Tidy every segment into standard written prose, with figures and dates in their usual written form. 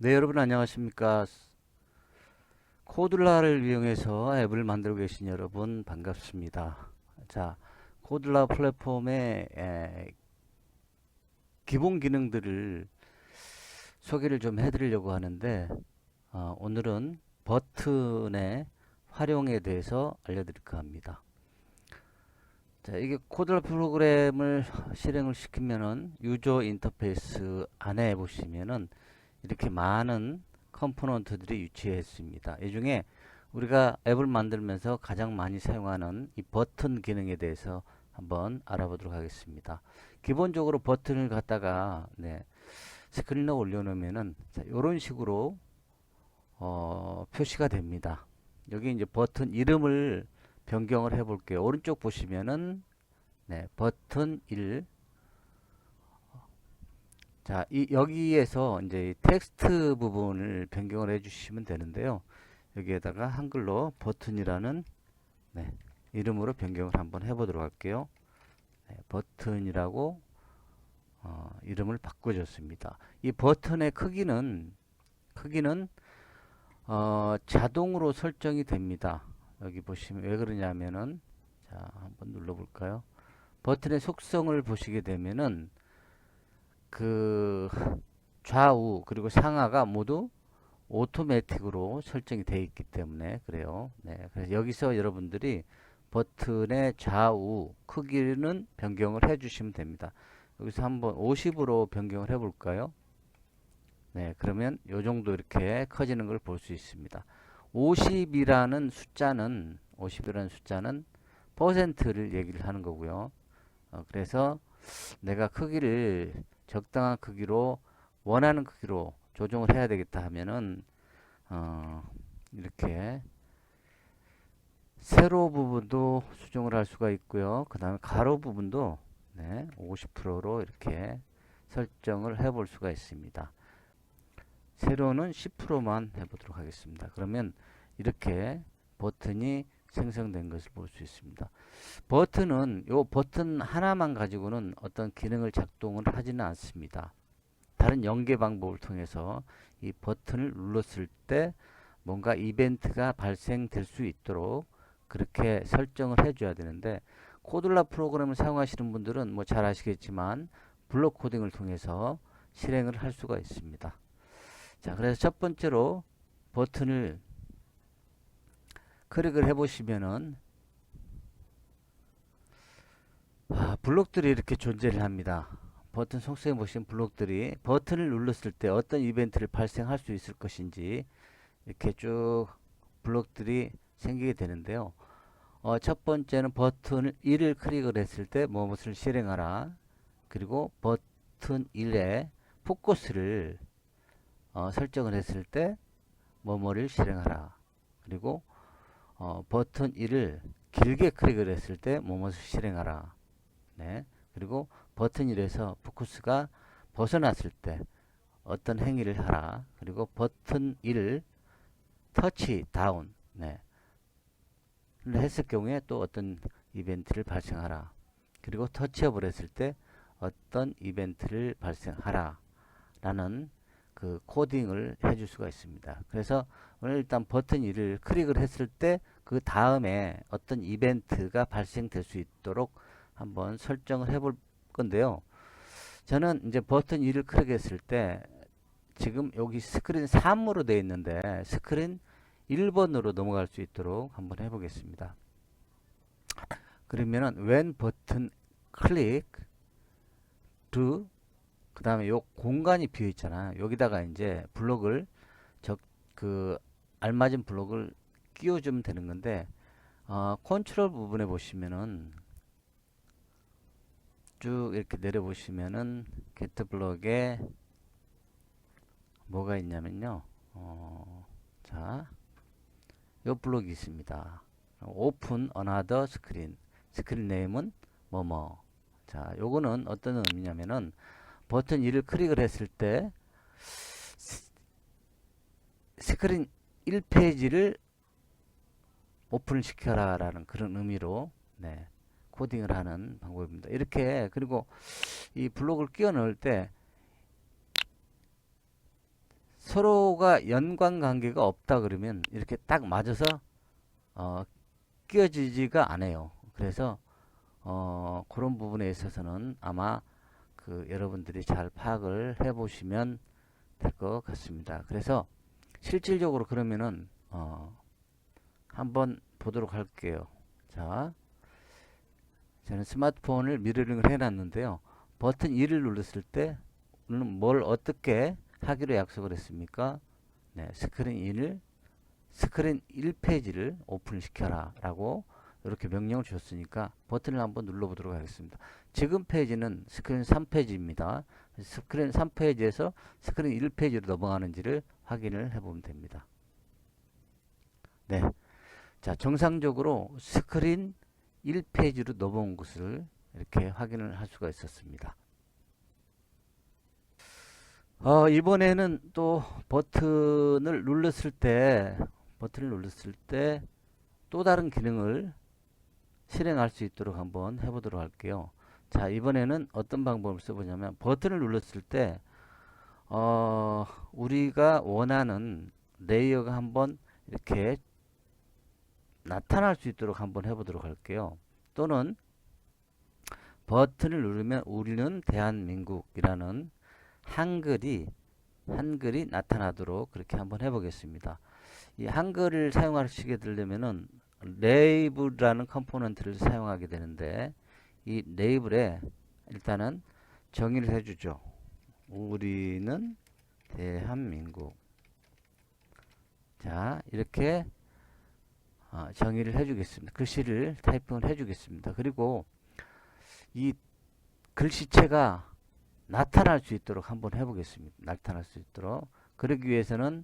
네, 여러분 안녕하십니까? 코들라를 이용해서 앱을 만들고 계신 여러분 반갑습니다. 자, 코들라 플랫폼의 기본 기능들을 소개를 좀 해드리려고 하는데 오늘은 버튼의 활용에 대해서 알려드릴까 합니다. 자, 이게 코들라 프로그램을 실행을 시키면은 유저 인터페이스 안에 보시면은 이렇게 많은 컴포넌트들이 위치해 있습니다. 이 중에 우리가 앱을 만들면서 가장 많이 사용하는 이 버튼 기능에 대해서 한번 알아보도록 하겠습니다. 기본적으로 버튼을 갖다가 스크린에 올려놓으면은 이런 식으로 표시가 됩니다. 여기 이제 버튼 이름을 변경을 해 볼게요. 오른쪽 보시면은 버튼 1. 자, 여기에서 이제 텍스트 부분을 변경을 해 주시면 되는데요. 여기에다가 한글로 버튼이라는 네, 이름으로 변경을 한번 해보도록 할게요. 버튼이라고 이름을 바꿔줬습니다. 이 버튼의 크기는 자동으로 설정이 됩니다. 여기 보시면 왜 그러냐면은 자, 한번 눌러볼까요? 버튼의 속성을 보시게 되면은 그 좌우 그리고 상하가 모두 오토매틱으로 설정이 되어 있기 때문에 그래요. 네, 그래서 여기서 여러분들이 버튼의 좌우 크기는 변경을 해 주시면 됩니다. 여기서 한번 50으로 변경을 해 볼까요? 네, 그러면 요 정도 이렇게 커지는 걸 볼 수 있습니다. 50이라는 숫자는 퍼센트를 얘기를 하는 거고요. 그래서 내가 크기를 적당한 크기로 원하는 크기로 조정을 해야 되겠다 하면은 어, 이렇게 세로 부분도 수정을 할 수가 있고요. 그 다음에 가로 부분도 50%로 이렇게 설정을 해 볼 수가 있습니다. 세로는 10%만 해보도록 하겠습니다. 그러면 이렇게 버튼이 생성된 것을 볼 수 있습니다. 버튼은 요 버튼 하나만 가지고는 어떤 기능을 작동을 하지는 않습니다. 다른 연계 방법을 통해서 이 버튼을 눌렀을 때 뭔가 이벤트가 발생될 수 있도록 그렇게 설정을 해줘야 되는데 코들라 프로그램을 사용하시는 분들은 뭐 잘 아시겠지만 블록 코딩을 통해서 실행을 할 수가 있습니다. 자, 그래서 첫 번째로 버튼을 클릭을 해보시면은 블록들이 이렇게 존재를 합니다. 버튼 속성에 보시면 블록들이 버튼을 눌렀을 때 어떤 이벤트를 발생할 수 있을 것인지 이렇게 쭉 블록들이 생기게 되는데요. 첫 번째는 버튼 1을 클릭을 했을 때 무엇을 실행하라. 그리고 버튼 1에 포커스를 설정을 했을 때 뭐뭐를 실행하라. 그리고 버튼 1을 길게 클릭을 했을 때 뭐뭐를 실행하라. 네. 그리고 버튼 1에서 포커스가 벗어났을 때 어떤 행위를 하라. 그리고 버튼 1을 터치 다운 했을 경우에 또 어떤 이벤트를 발생하라. 그리고 터치업을 했을 때 어떤 이벤트를 발생하라. 라는 그 코딩을 해줄 수가 있습니다. 그래서 오늘 일단 버튼 1을 클릭을 했을 때 그 다음에 어떤 이벤트가 발생될 수 있도록 한번 설정을 해볼 건데요. 저는 이제 버튼 1을 클릭했을 때 지금 여기 스크린 3으로 되어 있는데 스크린 1번으로 넘어갈 수 있도록 한번 해보겠습니다. 그러면은 when 버튼 클릭 to 그 다음에 요 공간이 비어 있잖아. 여기다가 이제 블록을 그 알맞은 블록을 끼워주면 되는 건데 컨트롤 부분에 보시면은 쭉 이렇게 내려보시면은 게트 블록에 뭐가 있냐면요. 자, 요 블록이 있습니다. 오픈 어나더 스크린. 스크린 네임은 뭐뭐. 자, 요거는 어떤 의미냐면은 버튼 1을 클릭을 했을 때 스크린 1페이지를 오픈을 시켜라 라는 그런 의미로 코딩을 하는 방법입니다. 이렇게 그리고 이 블록을 끼워 넣을 때 서로가 연관 관계가 없다 그러면 이렇게 딱 맞아서 끼워지지가 않아요. 그래서 그런 부분에 있어서는 아마 그 여러분들이 잘 파악을 해 보시면 될 것 같습니다. 그래서 실질적으로 그러면은 한번 보도록 할게요. 자, 저는 스마트폰을 미러링을 해놨는데요. 버튼 2를 눌렀을 때 뭘 어떻게 하기로 약속을 했습니까? 네, 스크린 1페이지를 오픈시켜라 라고 이렇게 명령을 주셨으니까 버튼을 한번 눌러보도록 하겠습니다. 지금 페이지는 스크린 3페이지입니다. 스크린 3페이지에서 스크린 1페이지로 넘어가는지를 확인을 해보면 됩니다. 네, 자, 정상적으로 스크린 1페이지로 넘어온 것을 이렇게 확인을 할 수가 있었습니다. 이번에는 또 버튼을 눌렀을 때 또 다른 기능을 실행할 수 있도록 한번 해보도록 할게요. 자, 이번에는 어떤 방법을 써보냐면 버튼을 눌렀을 때 우리가 원하는 레이어가 한번 이렇게 나타날 수 있도록 한번 해보도록 할게요. 또는 버튼을 누르면 우리는 대한민국이라는 한글이 나타나도록 그렇게 한번 해보겠습니다. 이 한글을 사용하시게 되려면은 레이블이라는 컴포넌트를 사용하게 되는데 이 레이블에 일단은 정의를 해주죠. 우리는 대한민국. 자, 이렇게 정의를 해주겠습니다. 글씨를 타이핑을 해주겠습니다. 그리고 이 글씨체가 나타날 수 있도록 한번 해보겠습니다. 나타날 수 있도록. 그러기 위해서는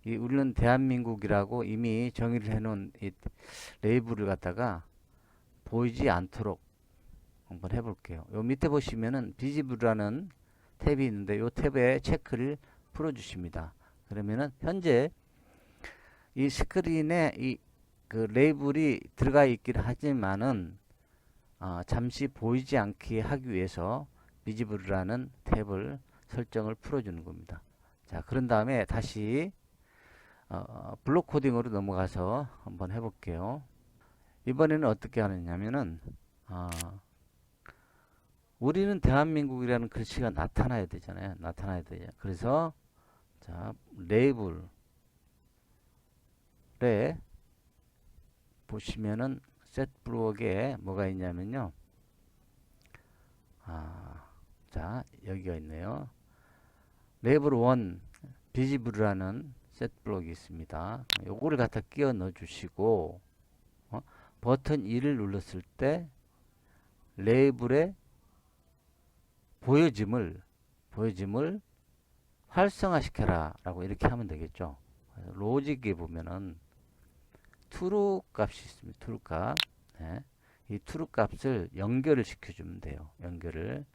이 우리는 대한민국이라고 이미 정의를 해놓은 이 레이블을 갖다가 보이지 않도록 한번 해볼게요. 요 밑에 보시면은 비지블이라는 탭이 있는데 요 탭에 체크를 풀어주십니다. 그러면은 현재 이 스크린에 이 그 레이블이 들어가 있긴 하지만은 잠시 보이지 않게 하기 위해서 비지블이라는 탭을 설정을 풀어주는 겁니다. 자, 그런 다음에 다시 블록 코딩으로 넘어가서 한번 해볼게요. 이번에는 어떻게 하느냐면은 우리는 대한민국이라는 글씨가 나타나야 되잖아요. 나타나야 돼요. 그래서 자, 레이블에 보시면은 셋 블록에 뭐가 있냐면요. 자, 여기가 있네요. 레이블 1 비지블이라는 셋 블록이 있습니다. 요거를 갖다 끼워 넣어 주시고 버튼 2를 눌렀을 때 레이블의 보여짐을 활성화시켜라 라고 이렇게 하면 되겠죠. 로직에 보면은 true 값이 있습니다. true 값. 네. 이 true 값을 연결을 시켜주면 돼요. 연결을.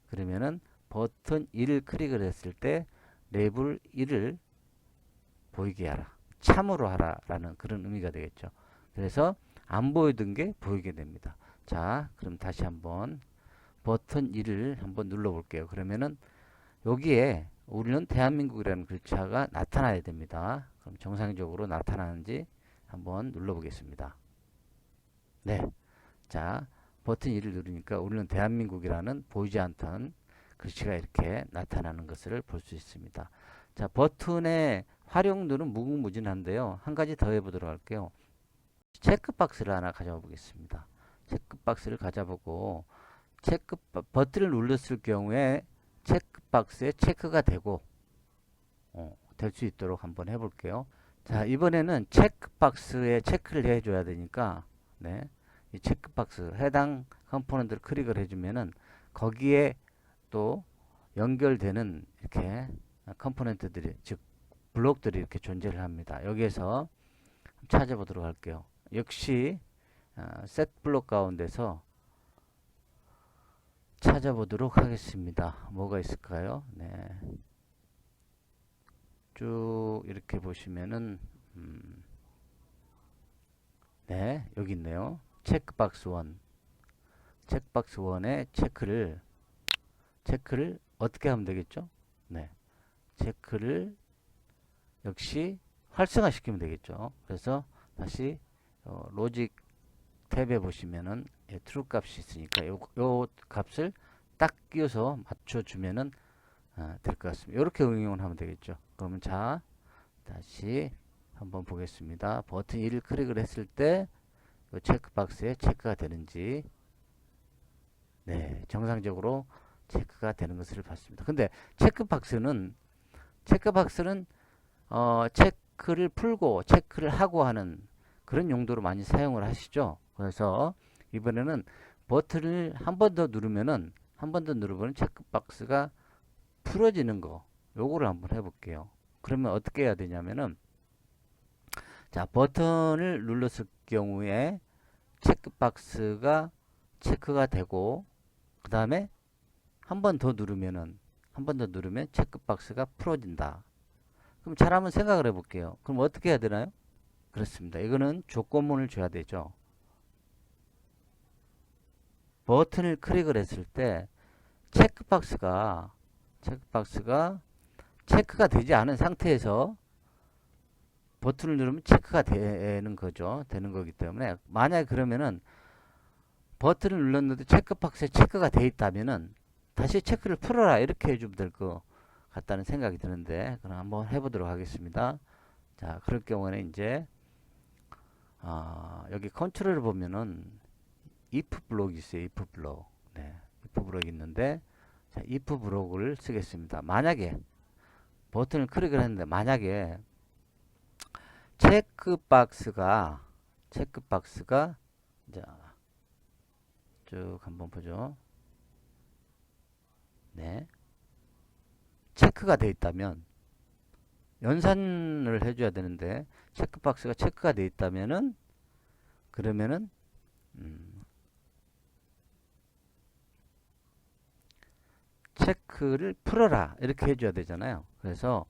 그러면은 버튼 2를 클릭을 했을 때 레이블 1을 보이게 하라. 참으로 하라. 라는 그런 의미가 되겠죠. 그래서 안 보이던 게 보이게 됩니다. 자, 그럼 다시 한번 버튼 2를 한번 눌러 볼게요. 그러면은 여기에 우리는 대한민국이라는 글자가 나타나야 됩니다. 그럼 정상적으로 나타나는지 한번 눌러 보겠습니다. 네. 자, 버튼 2를 누르니까 우리는 대한민국이라는 보이지 않던 글씨가 이렇게 나타나는 것을 볼 수 있습니다. 자, 버튼의 활용도는 무궁무진한데요. 한 가지 더 해보도록 할게요. 체크박스를 하나 가져와 보겠습니다. 체크박스를 가져보고 버튼을 눌렀을 경우에 체크박스에 체크가 되고 될 수 있도록 한번 해볼게요. 자, 이번에는 체크박스에 체크를 해줘야 되니까 네, 이 체크박스 해당 컴포넌트를 클릭을 해주면은 거기에 또 연결되는 이렇게 컴포넌트들이 즉 블록들이 이렇게 존재를 합니다. 여기에서 찾아보도록 할게요. 역시 셋 블록 가운데서 찾아보도록 하겠습니다. 뭐가 있을까요? 네. 쭉 이렇게 보시면은 네, 여기 있네요. 체크박스 1. 체크박스 1에 체크를 어떻게 하면 되겠죠? 네. 체크를 역시 활성화시키면 되겠죠. 그래서 다시 로직 탭에 보시면은 true 값이 있으니까 요 값을 딱 끼워서 맞춰주면은 될 것 같습니다. 이렇게 응용을 하면 되겠죠. 그러면 자, 다시 한번 보겠습니다. 버튼 1을 클릭을 했을 때 체크박스에 체크가 되는지, 네, 정상적으로 체크가 되는 것을 봤습니다. 근데 체크박스는 체크를 풀고 체크를 하고 하는 그런 용도로 많이 사용을 하시죠. 그래서 이번에는 버튼을 한 번 더 누르면은 체크박스가 풀어지는 거, 요거를 한번 해볼게요. 그러면 어떻게 해야 되냐면은, 자, 버튼을 눌렀을 경우에 체크박스가 체크가 되고, 그 다음에 한 번 더 누르면 체크박스가 풀어진다. 그럼 잘 한번 생각을 해볼게요. 그럼 어떻게 해야 되나요? 그렇습니다. 이거는 조건문을 줘야 되죠. 버튼을 클릭을 했을 때 체크박스가 체크가 되지 않은 상태에서 버튼을 누르면 체크가 되는 거죠. 되는 거기 때문에 만약에 그러면은 버튼을 눌렀는데 체크박스에 체크가 돼 있다면은 다시 체크를 풀어라 이렇게 해주면 될 것 같다는 생각이 드는데, 그럼 한번 해보도록 하겠습니다. 자, 그럴 경우에는 이제 여기 컨트롤을 보면은 if 블록이 있어요. if 블록. 네, if 블록이 있는데, 자, if 블록을 쓰겠습니다. 만약에 버튼을 클릭을 했는데 만약에 체크박스가 자, 쭉 한번 보죠. 네, 체크가 돼 있다면 연산을 해줘야 되는데 체크박스가 체크가 돼 있다면은 그러면은 체크를 풀어라 이렇게 해줘야 되잖아요. 그래서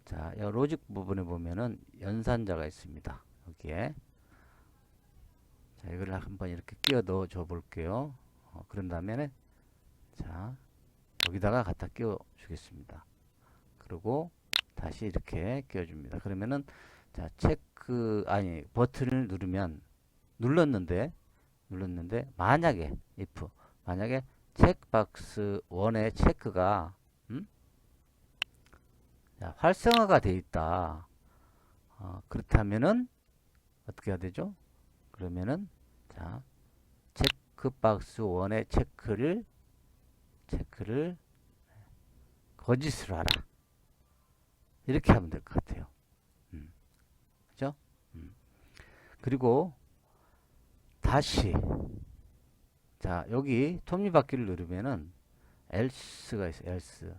자, 이 로직 부분에 보면은 연산자가 있습니다. 여기에 자, 이걸 한번 이렇게 끼워 넣어 줘 볼게요. 그런 다음에 자, 여기다가 갖다 끼워 주겠습니다. 그리고 다시 이렇게 끼워 줍니다. 그러면은 자, 버튼을 눌렀는데 만약에 if 만약에 체크박스 1의 체크가 자, 활성화가 되어 있다. 그렇다면은 어떻게 해야 되죠? 그러면은 자, 체크박스 1의 체크를 거짓으로 하라. 이렇게 하면 될 것 같아요. 그죠? 그리고 다시 자, 여기 톱니바퀴를 누르면은 else가 있어요. else.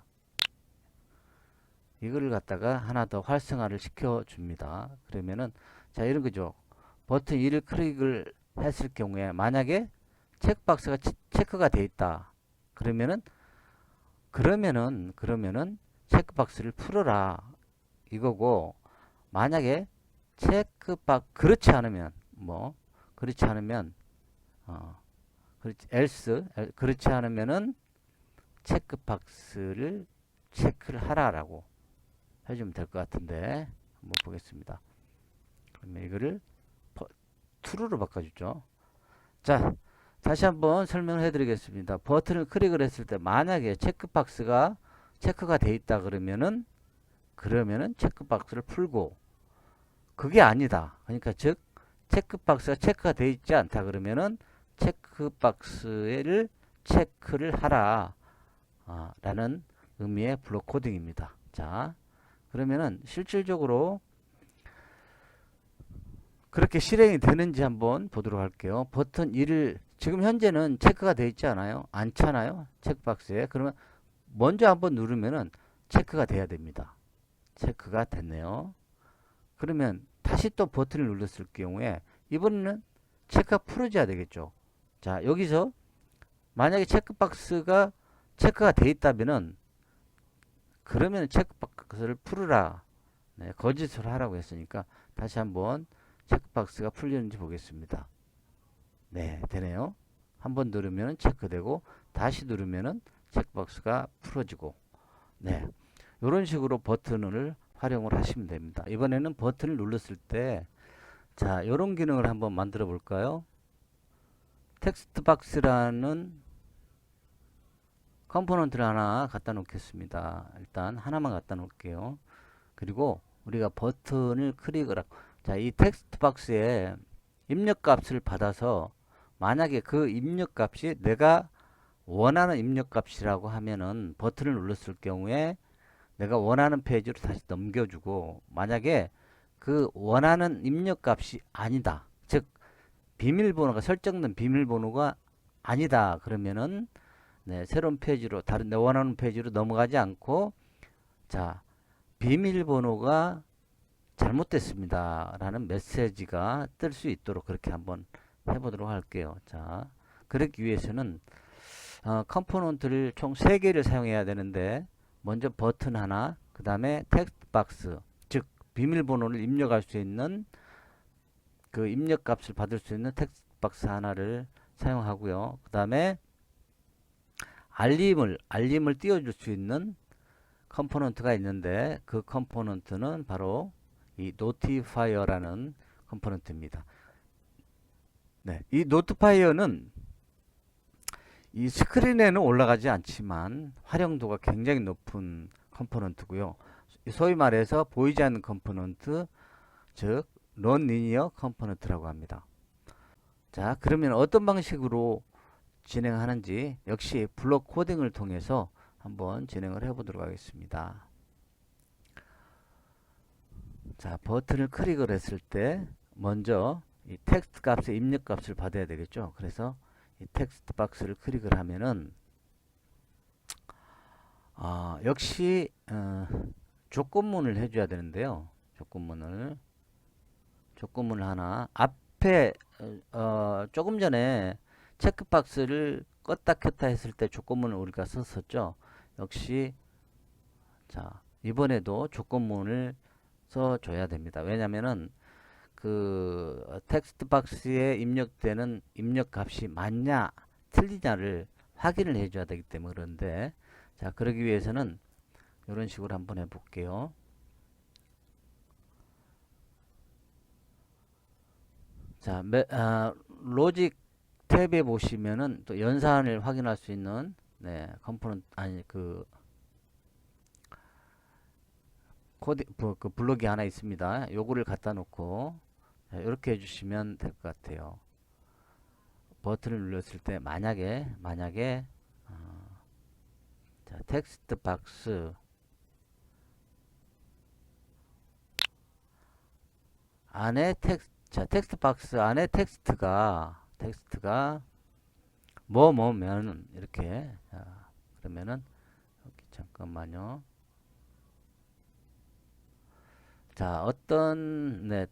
이거를 갖다가 하나 더 활성화를 시켜 줍니다. 그러면은 자, 이런 거죠. 버튼 1을 클릭을 했을 경우에 만약에 체크박스가 체크가 돼 있다. 그러면은 체크박스를 풀어라 이거고, 만약에 그렇지 않으면 그렇지 않으면은 체크박스를 체크를 하라라고 해주면 될 것 같은데 한번 보겠습니다. 그러면 이거를 true로 바꿔주죠. 자, 다시 한번 설명을 해드리겠습니다. 버튼을 클릭을 했을 때 만약에 체크박스가 체크가 돼 있다 그러면은 체크박스를 풀고, 그게 아니다. 그러니까 즉 체크박스가 체크가 돼 있지 않다 그러면은 체크박스를 체크를 하라 라는 의미의 블록 코딩입니다. 자, 그러면은 실질적으로 그렇게 실행이 되는지 한번 보도록 할게요. 버튼 1을 지금 현재는 체크가 되어 있지 않아요? 않잖아요. 체크박스에. 그러면 먼저 한번 누르면은 체크가 돼야 됩니다. 체크가 됐네요. 그러면 다시 또 버튼을 눌렀을 경우에 이번에는 체크가 풀어져야 되겠죠. 자, 여기서 만약에 체크박스가 체크가 돼 있다면은 그러면 체크박스를 풀으라. 네, 거짓을 하라고 했으니까 다시 한번 체크박스가 풀리는지 보겠습니다. 네, 되네요. 한번 누르면 체크되고 다시 누르면 체크박스가 풀어지고, 네, 이런 식으로 버튼을 활용을 하시면 됩니다. 이번에는 버튼을 눌렀을 때, 자, 이런 기능을 한번 만들어 볼까요? 텍스트 박스라는 컴포넌트를 하나 갖다 놓겠습니다. 일단 하나만 갖다 놓을게요. 그리고 우리가 버튼을 클릭을 하고, 자, 이 텍스트 박스에 입력값을 받아서 만약에 그 입력값이 내가 원하는 입력값이라고 하면은 버튼을 눌렀을 경우에 내가 원하는 페이지로 다시 넘겨주고, 만약에 그 원하는 입력값이 아니다, 즉 비밀번호가 설정된 비밀번호가 아니다 그러면은 네, 새로운 페이지로 다른 내 원하는 페이지로 넘어가지 않고, 자, 비밀번호가 잘못됐습니다 라는 메시지가 뜰 수 있도록 그렇게 한번 해보도록 할게요. 자, 그러기 위해서는 컴포넌트를 총 3개를 사용해야 되는데, 먼저 버튼 하나, 그 다음에 텍스트 박스, 즉 비밀번호를 입력할 수 있는 그 입력값을 받을 수 있는 텍스트 박스 하나를 사용하고요. 그 다음에 알림을 띄워줄 수 있는 컴포넌트가 있는데, 그 컴포넌트는 바로 이 노티파이어라는 컴포넌트입니다. 네, 이 노티파이어는 이 스크린에는 올라가지 않지만 활용도가 굉장히 높은 컴포넌트고요. 소위 말해서 보이지 않는 컴포넌트, 즉 넌리니어 컴포넌트라고 합니다. 자, 그러면 어떤 방식으로 진행하는지 역시 블록 코딩을 통해서 한번 진행을 해 보도록 하겠습니다. 자, 버튼을 클릭을 했을 때 먼저 이 텍스트 값의 입력 값을 받아야 되겠죠. 그래서 이 텍스트 박스를 클릭을 하면은 역시 조건문을 해줘야 되는데요. 조건문을 하나 앞에 조금 전에 체크박스를 껐다 켰다 했을 때 조건문을 우리가 썼었죠. 역시 자, 이번에도 조건문을 써줘야 됩니다. 왜냐면은 그 텍스트 박스에 입력되는 입력 값이 맞냐 틀리냐를 확인을 해줘야 되기 때문에 그런데, 자, 그러기 위해서는 이런 식으로 한번 해볼게요. 자, 로직 탭에 보시면은 또 연산을 확인할 수 있는 네, 컴포넌트 아니 그 코드 그 블록이 하나 있습니다. 요거를 갖다 놓고 이렇게 해주시면 될 것 같아요. 버튼을 눌렀을 때 만약에 자, 텍스트 박스 안에 텍스트 박스 안에 텍스트가 뭐면 이렇게, 자, 그러면은 여기 잠깐만요. 자, 어떤 네,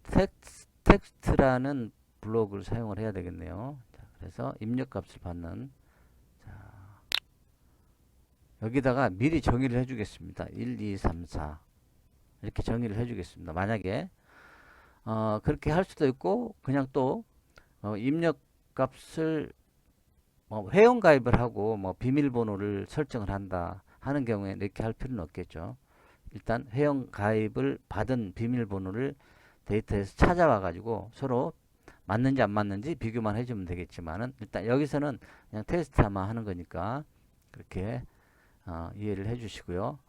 텍스트라는 블록을 사용을 해야 되겠네요. 자, 그래서 입력값을 받는, 자, 여기다가 미리 정의를 해주겠습니다. 1, 2, 3, 4 이렇게 정의를 해주겠습니다. 만약에 그렇게 할 수도 있고 그냥 또 입력값을 회원 가입을 하고 비밀번호를 설정을 한다 하는 경우에 이렇게 할 필요는 없겠죠. 일단 회원 가입을 받은 비밀번호를 데이터에서 찾아와 가지고 서로 맞는지 안 맞는지 비교만 해주면 되겠지만은, 일단 여기서는 그냥 테스트만 하는 거니까 그렇게 이해를 해 주시고요.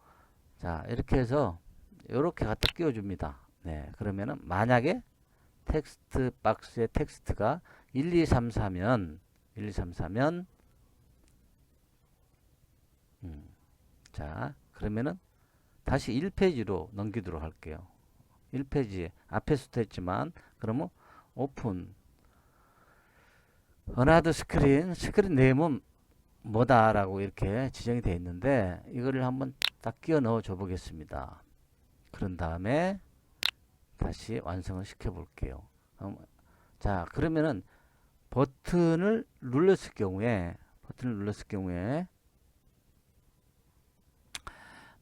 자, 이렇게 해서 이렇게 갖다 끼워 줍니다. 네, 그러면은 만약에 텍스트 박스의 텍스트가 1, 2, 3, 4면 자, 그러면은 다시 1페이지로 넘기도록 할게요. 1페이지 앞에서도 했지만, 그러면 오픈 어나더 스크린 네임은 뭐다라고 이렇게 지정이 되어 있는데, 이거를 한번 딱 끼워 넣어 줘 보겠습니다. 그런 다음에 다시 완성을 시켜 볼게요. 자, 그러면은 버튼을 눌렀을 경우에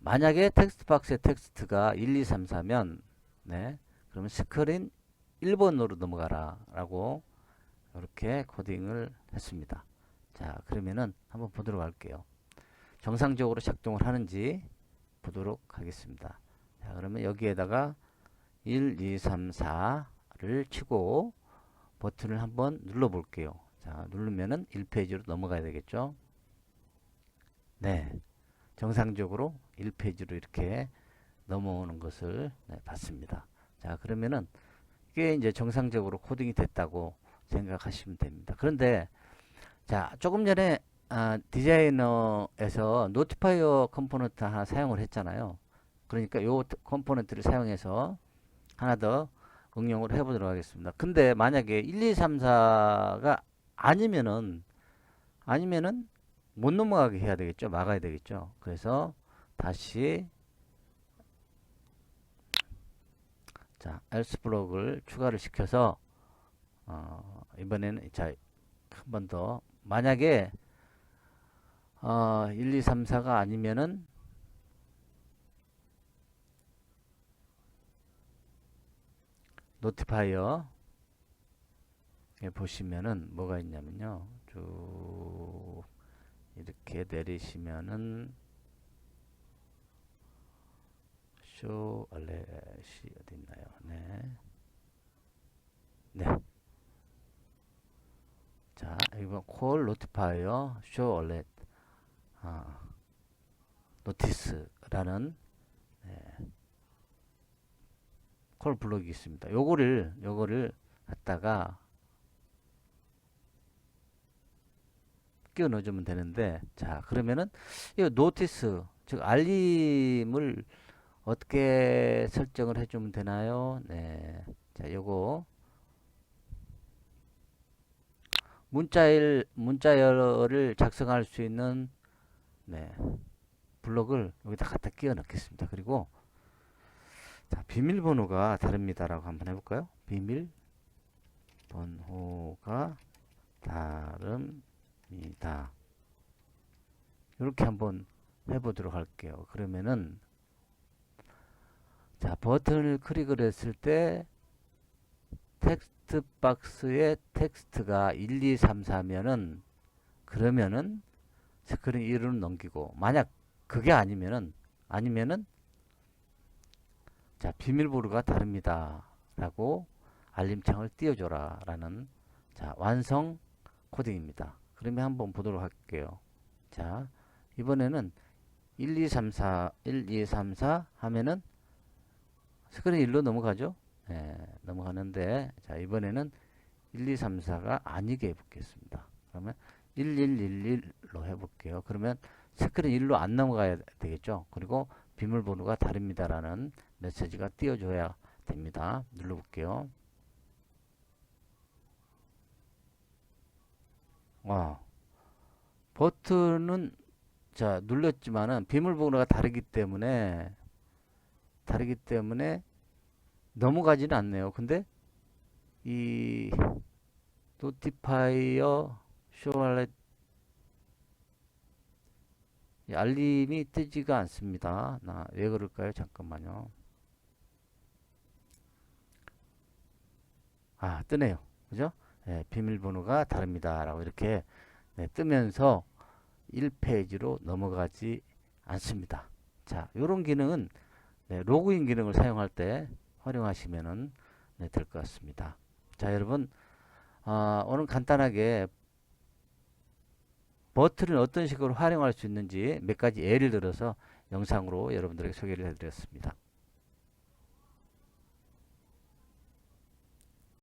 만약에 텍스트 박스의 텍스트가 1, 2, 3, 4면 네, 그러면 스크린 1번으로 넘어가라 라고 이렇게 코딩을 했습니다. 자, 그러면은 한번 보도록 할게요. 정상적으로 작동을 하는지 보도록 하겠습니다. 자, 그러면 여기에다가 1, 2, 3, 4를 치고 버튼을 한번 눌러 볼게요. 자, 누르면은 1페이지로 넘어가야 되겠죠. 네. 정상적으로 1페이지로 이렇게 넘어오는 것을 네, 봤습니다. 자, 그러면은 이게 이제 정상적으로 코딩이 됐다고 생각하시면 됩니다. 그런데 자, 조금 전에 디자이너에서 노티파이어 컴포넌트 하나 사용을 했잖아요. 그러니까 요 컴포넌트를 사용해서 하나 더 응용을 해보도록 하겠습니다. 근데 만약에 1, 2, 3, 4가 아니면은 못 넘어가게 해야 되겠죠. 막아야 되겠죠. 그래서 다시 자, else 블록을 추가를 시켜서 이번에는 자, 한 번 더 만약에 1, 2, 3, 4가 아니면은 노티파이어 보시면은 뭐가 있냐면요. 쭉 이렇게 내리시면은 쇼 알렛이 어디 있나요? 네. 네. 자, 이번 콜 노티파이어 쇼 알렛 노티스라는 콜 블록이 있습니다. 요거를 갖다가 끼워 넣어주면 되는데, 자, 그러면은 이 노티스 즉 알림을 어떻게 설정을 해주면 되나요? 네, 자, 요거 문자열을 작성할 수 있는 네, 블록을 여기다 갖다 끼워 넣겠습니다. 그리고 자, 비밀번호가 다릅니다라고 한번 해볼까요? 비밀번호가 다릅니다. 이렇게 한번 해보도록 할게요. 그러면은 자, 버튼을 클릭을 했을 때 텍스트 박스에 텍스트가 1, 2, 3, 4면은 그러면은 스크린 1을 넘기고 만약 그게 아니면은 자, 비밀번호가 다릅니다 라고 알림창을 띄워줘라 라는 자, 완성 코딩입니다. 그러면 한번 보도록 할게요. 자, 이번에는 1, 2, 3, 4 1, 2, 3, 4 하면은 스크린 1로 넘어가죠. 네, 넘어가는데 자, 이번에는 1, 2, 3, 4가 아니게 해보겠습니다. 그러면 1, 1, 1, 1로 해볼게요. 그러면 스크린 1로 안 넘어가야 되겠죠. 그리고 비밀번호가 다릅니다라는 메시지가 띄워줘야 됩니다. 눌러볼게요. 버튼은 자, 눌렀지만은 비밀번호가 다르기 때문에 넘어가지는 않네요. 근데 이 노티파이어 쇼알렛 알림이 뜨지가 않습니다. 왜 그럴까요? 잠깐만요. 뜨네요. 그죠? 네, 비밀번호가 다릅니다. 라고 이렇게 네, 뜨면서 1페이지로 넘어가지 않습니다. 자, 이런 기능은 네, 로그인 기능을 사용할 때 활용하시면 네, 될 것 같습니다. 자, 여러분 오늘 간단하게 버튼을 어떤 식으로 활용할 수 있는지 몇 가지 예를 들어서 영상으로 여러분들에게 소개를 해드렸습니다.